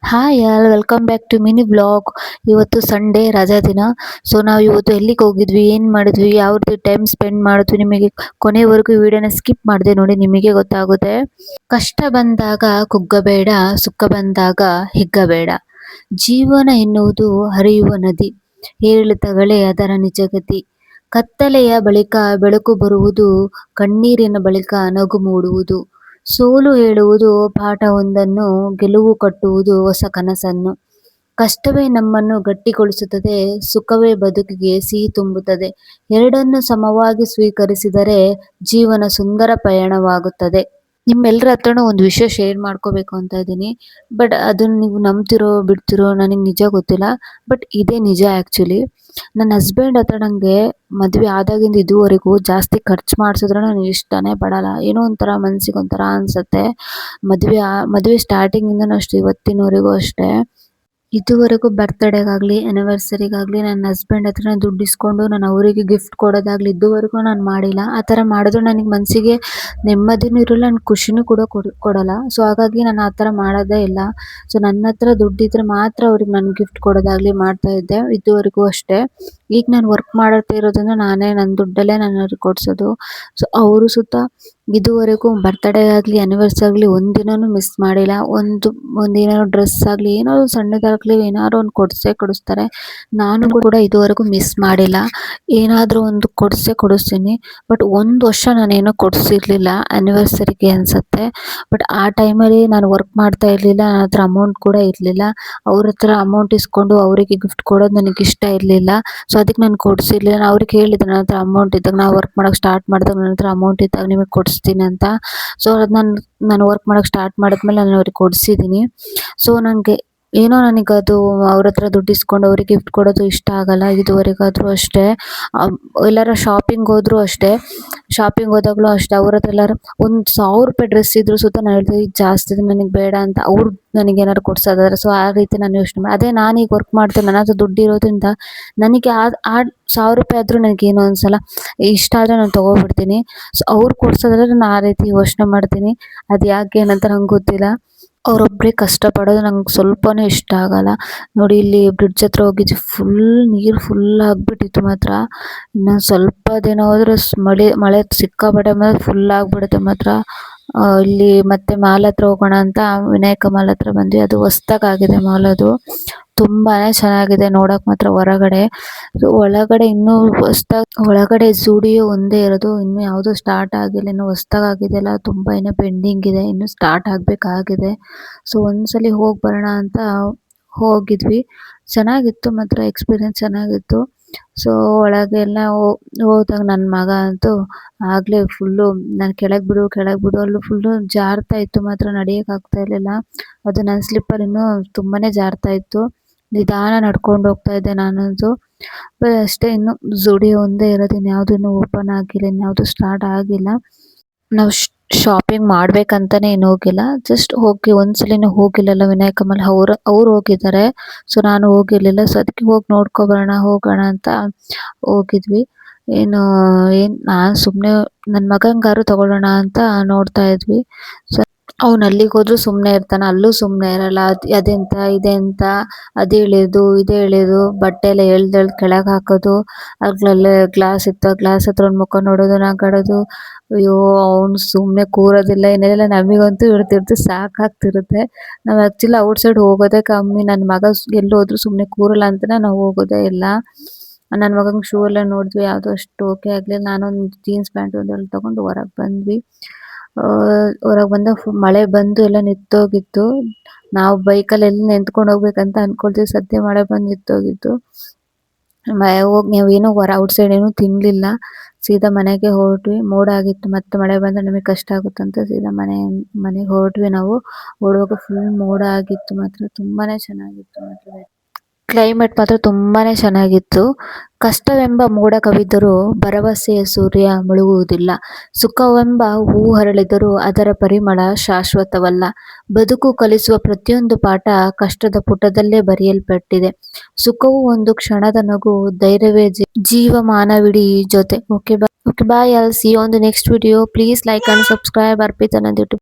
Hi all welcome back to mini blog. ಇವತ್ತು Sunday ರಜಾ ದಿನ. ಸೊ ನಾವು ಇವತ್ತು ಎಲ್ಲಿಗೆ ಹೋಗಿದ್ವಿ, ಏನು ಮಾಡಿದ್ವಿ, ಯಾವ ರೀತಿ ಟೈಮ್ ಸ್ಪೆಂಡ್ ಮಾಡಿದ್ವಿ, ನಿಮಗೆ ಕೊನೆವರೆಗೂ ವಿಡಿಯೋನ ಸ್ಕಿಪ್ ಮಾಡದೆ ನೋಡಿ, ನಿಮಗೆ ಗೊತ್ತಾಗುತ್ತೆ. ಕಷ್ಟ ಬಂದಾಗ ಕುಗ್ಗಬೇಡ, ಸುಖ ಬಂದಾಗ ಹಿಗ್ಗಬೇಡ. ಜೀವನ ಎನ್ನುವುದು ಹರಿಯುವ ನದಿ, ಏರಿಳಿತಗಳೇ ಅದರ ನಿಜಗತಿ. ಕತ್ತಲೆಯ ಬಳಿಕ ಬೆಳಕು ಬರುವುದು, ಕಣ್ಣೀರಿನ ಬಳಿಕ ನಗು ಮೂಡುವುದು. ಸೋಲು ಹೇಳುವುದು ಪಾಠವೊಂದನ್ನು, ಗೆಲುವು ಕಟ್ಟುವುದು ಹೊಸ ಕನಸನ್ನು. ಕಷ್ಟವೇ ನಮ್ಮನ್ನು ಗಟ್ಟಿಗೊಳಿಸುತ್ತದೆ, ಸುಖವೇ ಬದುಕಿಗೆ ಸಿಹಿ ತುಂಬುತ್ತದೆ. ಎರಡನ್ನೂ ಸಮವಾಗಿ ಸ್ವೀಕರಿಸಿದರೆ ಜೀವನ ಸುಂದರ ಪಯಣವಾಗುತ್ತದೆ. ನಿಮ್ಮೆಲ್ಲರ ಹತ್ರನೂ ಒಂದು ವಿಷಯ ಶೇರ್ ಮಾಡ್ಕೋಬೇಕು ಅಂತ ಇದ್ದೀನಿ. ಬಟ್ ಅದನ್ನು ನೀವು ನಂಬ್ತಿರೋ ಬಿಡ್ತಿರೋ ನನಗೆ ನಿಜ ಗೊತ್ತಿಲ್ಲ. ಬಟ್ ಇದೇ ನಿಜ ಆ್ಯಕ್ಚುಲಿ. ನನ್ನ ಹಸ್ಬೆಂಡ್ ಹತ್ರ ನನಗೆ ಮದುವೆ ಆದಾಗಿಂದ ಇದುವರೆಗೂ ಜಾಸ್ತಿ ಖರ್ಚು ಮಾಡಿಸಿದ್ರೆ ನಾನು ಇಷ್ಟನೇ ಪಡಲ್ಲ. ಏನೋ ಒಂಥರ ಮನ್ಸಿಗೆ ಒಂಥರ ಅನಿಸುತ್ತೆ. ಮದುವೆ ಸ್ಟಾರ್ಟಿಂಗಿಂದನೂ ಅಷ್ಟೇ, ಇವತ್ತಿನವರೆಗೂ ಅಷ್ಟೇ. ಇದುವರೆಗೂ ಬರ್ತ್ಡೇಗಾಗಲಿ ಆ್ಯನಿವರ್ಸರಿಗಾಗಲಿ ನನ್ನ ಹಸ್ಬೆಂಡ್ ಹತ್ರ ದುಡ್ಡು ಇಸ್ಕೊಂಡು ನಾನು ಅವರಿಗೆ ಗಿಫ್ಟ್ ಕೊಡೋದಾಗಲಿ ಇದುವರೆಗೂ ನಾನು ಮಾಡಿಲ್ಲ. ಆ ಥರ ಮಾಡಿದ್ರೆ ನನಗೆ ಮನಸ್ಸಿಗೆ ನೆಮ್ಮದಿನೂ ಇರೋಲ್ಲ, ನನಗೆ ಖುಷಿನೂ ಕೂಡ ಕೊಡೋಲ್ಲ. ಸೊ ಹಾಗಾಗಿ ನಾನು ಆ ಥರ ಮಾಡೋದೇ ಇಲ್ಲ. ಸೊ ನನ್ನ ಹತ್ರ ದುಡ್ಡಿದ್ರೆ ಮಾತ್ರ ಅವ್ರಿಗೆ ನಾನು ಗಿಫ್ಟ್ ಕೊಡೋದಾಗಲಿ ಮಾಡ್ತಾಯಿದ್ದೆ ಇದುವರೆಗೂ ಅಷ್ಟೇ. ಈಗ ನಾನು ವರ್ಕ್ ಮಾಡ್ತಾ ಇರೋದ್ರಿಂದ ನಾನೇ ನನ್ನ ದುಡ್ಡಲ್ಲೇ ನಾನು ಅವ್ರಿಗೆ ಕೊಡಿಸೋದು. ಸೊ ಅವರು ಸುತ್ತ ಇದುವರೆಗೂ ಬರ್ತ್ಡೇ ಆಗಲಿ ಆ್ಯನಿವರ್ಸರಿ ಆಗಲಿ ಒಂದಿನವೂ ಮಿಸ್ ಮಾಡಿಲ್ಲ. ಒಂದೇನಾದ್ರು ಡ್ರೆಸ್ ಆಗಲಿ ಏನಾದ್ರು ಸಣ್ಣದಾಗಲಿ ಏನಾದ್ರು ಒಂದು ಕೊಡಿಸ್ತಾರೆ. ನಾನು ಕೂಡ ಇದುವರೆಗೂ ಮಿಸ್ ಮಾಡಿಲ್ಲ. ಏನಾದರೂ ಒಂದು ಕೊಡಿಸ್ತೀನಿ. ಬಟ್ ಒಂದು ವರ್ಷ ನಾನೇನೋ ಕೊಡಿಸಿರ್ಲಿಲ್ಲ ಆ್ಯನಿವರ್ಸರಿಗೆ ಅನಿಸುತ್ತೆ. ಬಟ್ ಆ ಟೈಮಲ್ಲಿ ನಾನು ವರ್ಕ್ ಮಾಡ್ತಾ ಇರಲಿಲ್ಲ, ನನ್ನ ಹತ್ರ ಅಮೌಂಟ್ ಕೂಡ ಇರಲಿಲ್ಲ. ಅವ್ರ ಹತ್ರ ಅಮೌಂಟ್ ಇಸ್ಕೊಂಡು ಅವರಿಗೆ ಗಿಫ್ಟ್ ಕೊಡೋದು ನನಗೆ ಇಷ್ಟ ಇರಲಿಲ್ಲ. ಸೊ ಅದಕ್ಕೆ ನಾನು ಕೊಡಿಸಿರ್ಲಿಲ್ಲ. ನಾನು ಅವ್ರಿಗೆ ಹೇಳಿದ್ದೆ, ನನ್ನ ಹತ್ರ ಅಮೌಂಟ್ ಇದ್ದಾಗ, ನಾವು ವರ್ಕ್ ಮಾಡೋಕ್ಕೆ ಸ್ಟಾರ್ಟ್ ಮಾಡಿದಾಗ ನನ್ನ ಹತ್ರ ಅಮೌಂಟ್ ಇದ್ದಾಗ ನಿಮಗೆ ಕೊಡಿಸ್ತೀನಿ ಅಂತ. ಸೊ ಅದು ನಾನು ವರ್ಕ್ ಮಾಡೋಕ್ಕೆ ಸ್ಟಾರ್ಟ್ ಮಾಡಿದ್ಮೇಲೆ ನಾನು ಅವ್ರಿಗೆ ಕೊಡಿಸಿದ್ದೀನಿ. ಸೊ ನನಗೆ ಏನೋ ನನಗದು ಅವ್ರ ಹತ್ರ ದುಡ್ಡು ಇಸ್ಕೊಂಡು ಅವ್ರಿಗೆ ಗಿಫ್ಟ್ ಕೊಡೋದು ಇಷ್ಟ ಆಗಲ್ಲ ಇದುವರೆಗಾದರೂ ಅಷ್ಟೇ. ಎಲ್ಲಾರ ಶಾಪಿಂಗ್ ಹೋದರೂ ಅಷ್ಟೇ, ಶಾಪಿಂಗ್ ಹೋದಾಗಲೂ ಅಷ್ಟೇ ಅವ್ರ ಹತ್ರ ಎಲ್ಲಾರು ₹1,000 ಡ್ರೆಸ್ ಇದ್ದರೂ ಸುತ್ತ ನಾನು ಹೇಳ್ತೀನಿ ಇದು ಜಾಸ್ತಿ ಇದೆ ನನಗೆ ಬೇಡ ಅಂತ. ಅವ್ರು ನನಗೇನಾದ್ರು ಕೊಡ್ಸೋದಾದ್ರೆ ಸೊ ಆ ರೀತಿ ನಾನು ಯೋಚನೆ ಮಾಡಿ, ಅದೇ ನಾನೀಗ ವರ್ಕ್ ಮಾಡ್ತೀನಿ, ನನ್ನ ಹತ್ರ ದುಡ್ಡು ಇರೋದ್ರಿಂದ ನನಗೆ ಆ ₹1,000 ಆದರೂ ನನಗೇನು ಅನಿಸಲ್ಲ. ಇಷ್ಟ ಆದರೆ ನಾನು ತೊಗೊಬಿಡ್ತೀನಿ. ಸೊ ಅವ್ರು ಕೊಡ್ಸೋದಾದ್ರೆ ನಾನು ಆ ರೀತಿ ಯೋಚನೆ ಮಾಡ್ತೀನಿ. ಅದು ಯಾಕೆ ಏನಂತ ನಂಗೆ ಗೊತ್ತಿಲ್ಲ. ಅವರೊಬ್ಬರೇ ಕಷ್ಟಪಡೋದು ನಂಗೆ ಸ್ವಲ್ಪನೂ ಇಷ್ಟ ಆಗಲ್ಲ. ನೋಡಿ, ಇಲ್ಲಿ ಬ್ರಿಡ್ಜ್ ಹತ್ರ ಹೋಗಿದ್ವಿ, ನೀರು ಫುಲ್ ಆಗಿಬಿಟ್ಟಿತ್ತು ಮಾತ್ರ. ಇನ್ನೊಂದು ಸ್ವಲ್ಪ ದಿನ ಹೋದರೆ ಮಳೆ ಸಿಕ್ಕಾಪಟ್ಟೆ ಮೇಲೆ ಫುಲ್ ಆಗಿಬಿಡುತ್ತೆ ಮಾತ್ರ. ಇಲ್ಲಿ ಮತ್ತೆ ಮಾಲ್ ಹತ್ರ ಹೋಗೋಣ ಅಂತ ವಿನಾಯಕ ಮಾಲ್ ಹತ್ರ ಬಂದ್ವಿ. ಅದು ಹೊಸ್ದಾಗಾಗಿದೆ ಮಾಲ್. ಅದು ತುಂಬಾ ಚೆನ್ನಾಗಿದೆ ನೋಡೋಕೆ ಮಾತ್ರ ಹೊರಗಡೆ. ಒಳಗಡೆ ಇನ್ನೂ ಒಳಗಡೆ ಝೂಡಿಯೋ ಒಂದೇ ಇರೋದು, ಇನ್ನೂ ಯಾವುದೂ ಸ್ಟಾರ್ಟ್ ಆಗಿಲ್ಲ. ಇನ್ನೂ ಹೊಸ್ದಾಗಾಗಿದೆ ಅಲ್ಲ, ತುಂಬ ಇನ್ನೂ ಪೆಂಡಿಂಗ್ ಇದೆ, ಇನ್ನೂ ಸ್ಟಾರ್ಟ್ ಆಗಬೇಕಾಗಿದೆ. ಸೊ ಒಂದ್ಸಲಿ ಹೋಗಿ ಬರೋಣ ಅಂತ ಹೋಗಿದ್ವಿ. ಚೆನ್ನಾಗಿತ್ತು ಮಾತ್ರ, ಎಕ್ಸ್ಪೀರಿಯೆನ್ಸ್ ಚೆನ್ನಾಗಿತ್ತು. ಸೊ ಒಳಗೆಲ್ಲ ಹೋದಾಗ ನನ್ನ ಮಗ ಅಂತೂ ಆಗಲೇ ಫುಲ್ಲು ನಾನು ಕೆಳಗೆ ಬಿಡು ಅಲ್ಲೂ ಫುಲ್ಲು ಜಾರ್ತಾ ಇತ್ತು ಮಾತ್ರ, ನಡೆಯೋಕ್ಕಾಗ್ತಾ ಇರಲಿಲ್ಲ. ಅದು ನನ್ನ ಸ್ಲಿಪ್ಪರ್ ಇನ್ನೂ ತುಂಬಾ ಜಾರ್ತಾ ಇತ್ತು. ನಿಧಾನ ನಡ್ಕೊಂಡು ಹೋಗ್ತಾ ಇದ್ದೆ ನಾನಂತೂ. ಅಷ್ಟೇ, ಇನ್ನು ಝುಡಿಯೋ ಒಂದೇ ಇರೋದು, ಇನ್ಯಾವುದು ಇನ್ನೂ ಓಪನ್ ಆಗಿಲ್ಲ, ಇನ್ಯಾವುದು ಸ್ಟಾರ್ಟ್ ಆಗಿಲ್ಲ. ನಾವು ಶಾಪಿಂಗ್ ಮಾಡ್ಬೇಕಂತಲೇ ಏನು ಹೋಗಿಲ್ಲ, ಜಸ್ಟ್ ಹೋಗಿ ಒಂದ್ಸಲಿನೂ ಹೋಗಿಲ್ಲಲ್ಲ ವಿನಾಯಕ ಮಾಲ್. ಅವ್ರು ಹೋಗಿದ್ದಾರೆ, ಸೊ ನಾನು ಹೋಗಿರಲಿಲ್ಲ. ಸೊ ಅದಕ್ಕೆ ಹೋಗಿ ನೋಡ್ಕೊಬರೋಣ ಹೋಗೋಣ ಅಂತ ಹೋಗಿದ್ವಿ. ನಾನು ಸುಮ್ಮನೆ ನನ್ನ ಮಗಂಗಾರು ತಗೊಳ್ಳೋಣ ಅಂತ ನೋಡ್ತಾ ಇದ್ವಿ. ಸೊ ಅವ್ನು ಅಲ್ಲಿಗೆ ಹೋದ್ರೂ ಸುಮ್ಮನೆ ಇರ್ತಾನೆ, ಅಲ್ಲೂ ಸುಮ್ಮನೆ ಇರಲ್ಲ. ಅದೆಂತ ಇದೆಂತ, ಅದು ಎಳೆಯೋದು ಇದು ಎಳೆಯೋದು, ಬಟ್ಟೆ ಎಲ್ಲ ಎಳ್ದು ಕೆಳಗೆ ಹಾಕೋದು. ಅಲ್ಲಲ್ಲೇ ಗ್ಲಾಸ್ ಇತ್ತು, ಆ ಗ್ಲಾಸ್ ಹತ್ರ ಒಂದು ಮುಖ ನೋಡೋದು, ನಗಾಡೋದು. ಅಯ್ಯೋ, ಅವ್ನು ಸುಮ್ಮನೆ ಕೂರೋದಿಲ್ಲ ಏನಿಲ್ಲ. ನಮಗಂತೂ ಇರ್ತಿರ್ತು ಸಾಕಾಗ್ತಿರುತ್ತೆ. ನಾವು ಆ್ಯಕ್ಚುಲಿ ಔಟ್ ಸೈಡ್ ಹೋಗೋದೇ ಕಮ್ಮಿ. ನನ್ನ ಮಗ ಎಲ್ಲಿ ಹೋದ್ರೂ ಸುಮ್ಮನೆ ಕೂರಲ್ಲ ಅಂತಲೇ ನಾವು ಹೋಗೋದೇ ಇಲ್ಲ. ನನ್ನ ಮಗಂಗೆ ಶೂ ಎಲ್ಲ ನೋಡಿದ್ವಿ, ಯಾವುದೂ ಅಷ್ಟು ಓಕೆ ಆಗಲಿಲ್ಲ. ನಾನೊಂದು ಜೀನ್ಸ್ ಪ್ಯಾಂಟ್ ಒಂದೆರಡು ತೊಗೊಂಡು ಹೊರಗೆ ಬಂದ್ವಿ. ಹೊರಗೆ ಬಂದಾಗ ಮಳೆ ಬಂದು ಎಲ್ಲ ನಿಂತೋಗಿತ್ತು. ನಾವು ಬೈಕಲ್ಲಿ ಎಲ್ಲಿ ನಿಂತ್ಕೊಂಡು ಹೋಗ್ಬೇಕಂತ ಅಂದ್ಕೊಳ್ತೀವಿ, ಸದ್ಯ ಮಳೆ ಬಂದು ನಿಂತೋಗಿತ್ತು. ಹೋಗಿ ನಾವೇನೂ ಔಟ್ ಸೈಡ್ ಏನೂ ತಿನ್ನಲಿಲ್ಲ, ಸೀದಾ ಮನೆಗೆ ಹೊರಟ್ವಿ. ಮೋಡ ಆಗಿತ್ತು, ಮತ್ತೆ ಮಳೆ ಬಂದರೆ ನಮಗೆ ಕಷ್ಟ ಆಗುತ್ತಂತ ಸೀದಾ ಮನೆಗೆ ಹೊರಟ್ವಿ ನಾವು. ಹೊರಡುವಾಗ ಫುಲ್ ಮೋಡ ಆಗಿತ್ತು ಮಾತ್ರ, ತುಂಬಾ ಚೆನ್ನಾಗಿತ್ತು ಮಾತ್ರ. ಕ್ಲೈಮೇಟ್ ಮಾತ್ರ ತುಂಬಾ ಚೆನ್ನಾಗಿತ್ತು. ಕಷ್ಟವೆಂಬ ಮೋಡ ಕವಿದರೂ ಭರವಸೆಯ ಸೂರ್ಯ ಮುಳುಗುವುದಿಲ್ಲ. ಸುಖವೆಂಬ ಹೂ ಹರಳಿದರೂ ಅದರ ಪರಿಮಳ ಶಾಶ್ವತವಲ್ಲ. ಬದುಕು ಕಲಿಸುವ ಪ್ರತಿಯೊಂದು ಪಾಠ ಕಷ್ಟದ ಪುಟದಲ್ಲೇ ಬರೆಯಲ್ಪಟ್ಟಿದೆ. ಸುಖವು ಒಂದು ಕ್ಷಣದ ನಗು, ಧೈರ್ಯವೇ ಜೀವಮಾನವಿಡೀ ಜೊತೆ. Okay bye, I'll see you on the next video. Please like and subscribe Arpita ನಂದು ಯೂಟ್ಯೂಬ್.